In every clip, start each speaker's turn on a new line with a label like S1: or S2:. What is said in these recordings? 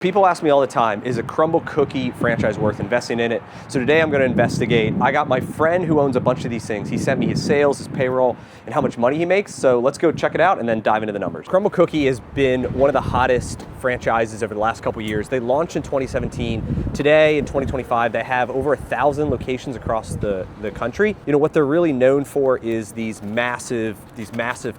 S1: People ask me all the time, is a Crumbl cookie franchise worth investing in it? So today I'm going to investigate. I got my friend who owns a bunch of these things. He sent me his sales, his payroll, and how much money he makes. So let's go check it out and then dive into the numbers. Crumbl Cookie has been one of the hottest franchises over the last couple years. They launched in 2017. Today in 2025, they have over 1,000 locations across the country. You know, what they're really known for is these massive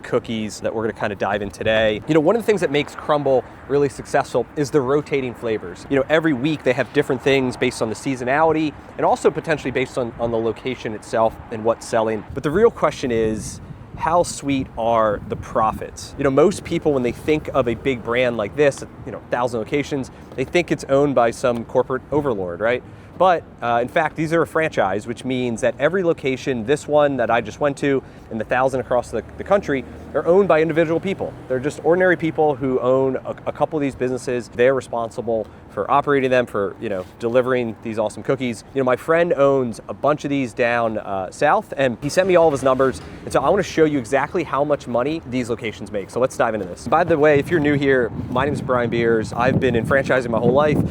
S1: cookies that we're going to kind of dive in today. You know, one of the things that makes Crumbl really successful is the rotating flavors. You know, every week they have different things based on the seasonality and also potentially based on the location itself and what's selling. But the real question is, how sweet are the profits? You know, most people, when they think of a big brand like this, you know, 1,000 locations, they think it's owned by some corporate overlord, right? But in fact, these are a franchise, which means that every location, this one that I just went to, and the 1,000 across the country, are owned by individual people. They're just ordinary people who own a couple of these businesses. They're responsible for operating them, for, you know, delivering these awesome cookies. You know, my friend owns a bunch of these down south, and he sent me all of his numbers. And so I want to show you exactly how much money these locations make. So let's dive into this. By the way, if you're new here, my name is Brian Beers. I've been in franchising my whole life.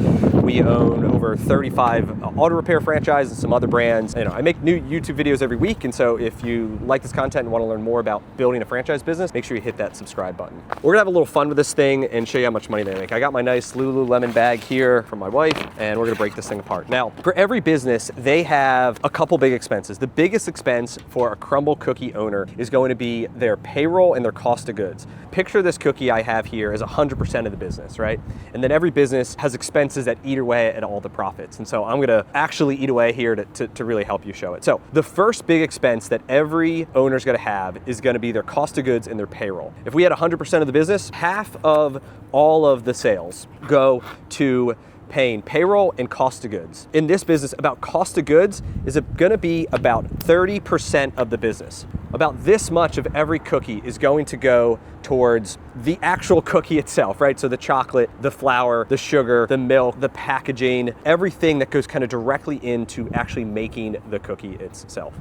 S1: We own over 35 auto repair franchises and some other brands. You know, I make new YouTube videos every week, and so if you like this content and want to learn more about building a franchise business, make sure you hit that subscribe button. We're gonna have a little fun with this thing and show you how much money they make. I got my nice Lululemon bag here from my wife, and we're gonna break this thing apart. Now, for every business, they have a couple big expenses. The biggest expense for a Crumbl cookie owner is going to be their payroll and their cost of goods. Picture this cookie I have here as 100% of the business, right? And then every business has expenses that eat away at all the profits. And so I'm gonna actually eat away here to really help you show it. So the first big expense that every owner's gonna have is gonna be their cost of goods and their payroll. If we had 100% of the business, half of all of the sales go to paying payroll and cost of goods. In this business, about cost of goods is gonna be about 30% of the business. About this much of every cookie is going to go towards the actual cookie itself, right? So the chocolate, the flour, the sugar, the milk, the packaging, everything that goes kind of directly into actually making the cookie itself.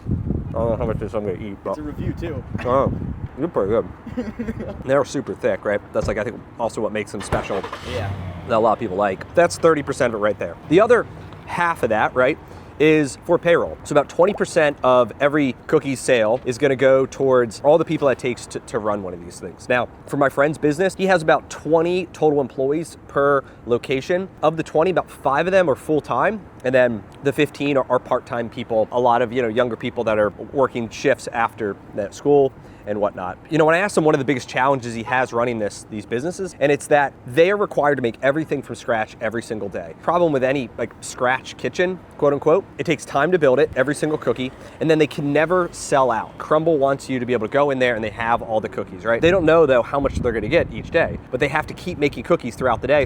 S1: I don't know how much of this I'm gonna eat, but
S2: it's a review too.
S1: Oh, they're pretty good. They're super thick, right? That's like, I think, also what makes them special.
S2: Yeah.
S1: That a lot of people like. That's 30% of it right there. The other half of that, right, is for payroll. So about 20% of every cookie sale is gonna go towards all the people that it takes to run one of these things. Now, for my friend's business, he has about 20 total employees per location. Of the 20, about 5 of them are full-time, and then the 15 are part-time people, a lot of, you know, younger people that are working shifts after that school and whatnot. You know, when I asked him, one of the biggest challenges he has running these businesses, and it's that they are required to make everything from scratch every single day. Problem with any like scratch kitchen, quote unquote, it takes time to build it, every single cookie, and then they can never sell out. Crumbl wants you to be able to go in there and they have all the cookies, right? They don't know though how much they're gonna get each day, but they have to keep making cookies throughout the day.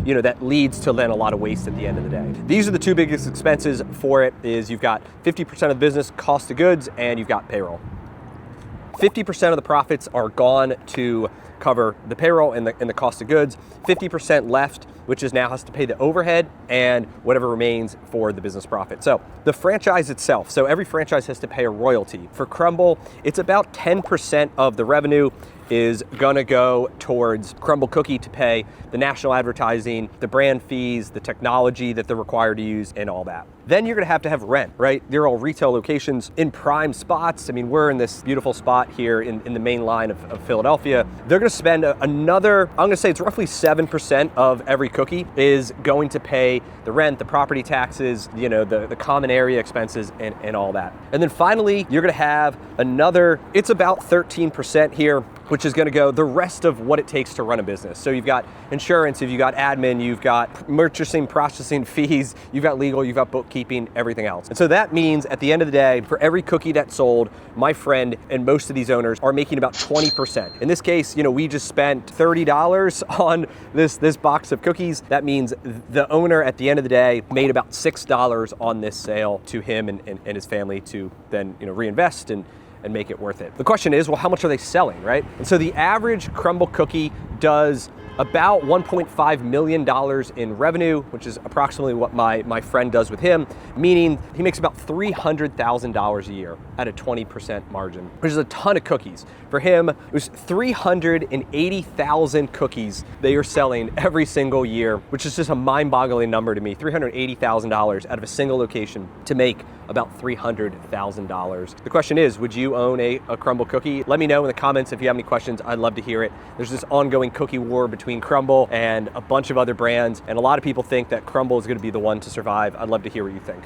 S1: You know, that leads to then a lot of waste at the end of the day. These are the two biggest expenses for it. Is you've got 50% of the business, cost of goods, and you've got payroll. 50% of the profits are gone to cover the payroll and the cost of goods. 50% left, which is now has to pay the overhead and whatever remains for the business profit. So the franchise itself, so every franchise has to pay a royalty. For Crumbl, it's about 10% of the revenue is gonna go towards Crumbl Cookie to pay the national advertising, the brand fees, the technology that they're required to use, and all that. Then you're gonna have rent, right? They're all retail locations in prime spots. I mean, we're in this beautiful spot here in the main line of Philadelphia. They're gonna spend another, I'm gonna say it's roughly 7% of every cookie is going to pay the rent, the property taxes, you know, the common area expenses and all that. And then finally, you're gonna have another, it's about 13% here, which is gonna go the rest of what it takes to run a business. So you've got insurance, you've got admin, you've got purchasing, processing fees, you've got legal, you've got bookkeeping, everything else. And so that means at the end of the day, for every cookie that's sold, my friend and most of these owners are making about 20%. In this case, you know, we just spent $30 on this box of cookies. That means the owner at the end of the day made about $6 on this sale to him and his family to then, you know, reinvest and make it worth it. The question is, well, how much are they selling, right? And so the average Crumbl cookie does about $1.5 million in revenue, which is approximately what my friend does with him, meaning he makes about $300,000 a year at a 20% margin, which is a ton of cookies. For him, it was 380,000 cookies they are selling every single year, which is just a mind-boggling number to me. $380,000 out of a single location to make about $300,000. The question is, would you own a Crumbl cookie? Let me know in the comments if you have any questions. I'd love to hear it. There's this ongoing cookie war between Crumbl and a bunch of other brands, and a lot of people think that Crumbl is going to be the one to survive. I'd love to hear what you think.